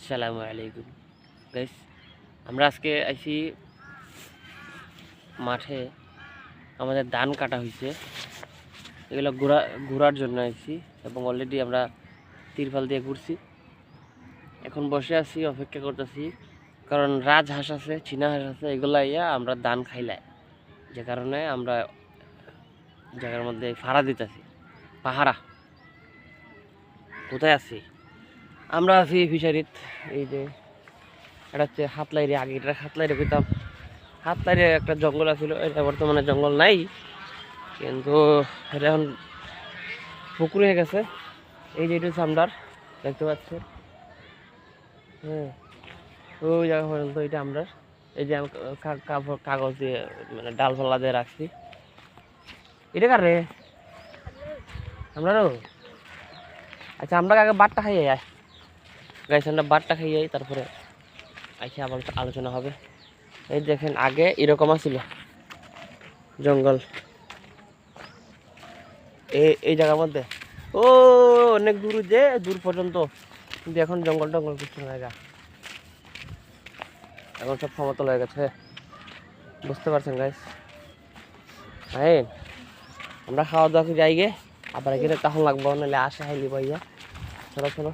আসসালামু আলাইকুম গাইস, আমরা আজকে আইছি মাঠে। আমাদের ধান কাটা হয়েছে, এগুলো ঘোরার জন্য আইছি এবং অলরেডি আমরা তিরপাল দিয়ে ঘুরছি। এখন বসে আছি, অপেক্ষা করতেছি, কারণ রাজহাঁস আছে, চীনা হাঁস আছে, এগুলো আইয়া আমরা ধান খাইলাই, যে কারণে আমরা জায়গার মধ্যে ফাড়া দিতেছি। পাহারা কোথায় আছি? আমরা আছি ফিশারিত। এই যে এটা হচ্ছে হাতলাইরে, আগে এটা হাতলাইরে পেতাম। হাতলাইরে একটা জঙ্গল আছিল, এটা বর্তমানে জঙ্গল নাই, কিন্তু এটা এখন পুকুর হয়ে গেছে। এই যে এটা হচ্ছে আমরার, দেখতে পাচ্ছেন। হ্যাঁ, ওই জায়গা পর্যন্ত এটা আমরার। এই যে আমি কাগজ দিয়ে মানে ডালপালা দিয়ে রাখছি। এটা কার রে? আমরারও। আচ্ছা, আমরা আগে বাটটা খাইয়ে যাই গাইস, আমরা বাটটা খাইয়ে যাই, তারপরে আইসা আবার আলোচনা হবে। এই দেখেন, আগে এরকম আছিল জঙ্গল এই জায়গার মধ্যে। ও অনেক দূর, যে দূর পর্যন্ত, কিন্তু এখন জঙ্গল টঙ্গল কিছু জায়গা, এখন সব সমতল হয়ে গেছে, বুঝতে পারছেন গাইস। হ্যাঁ, আমরা খাওয়া দাওয়া যাই গে, আবার এখানে তখন লাগবো, নাহলে আসা হাইলি ভাইয়া। চলো চলো।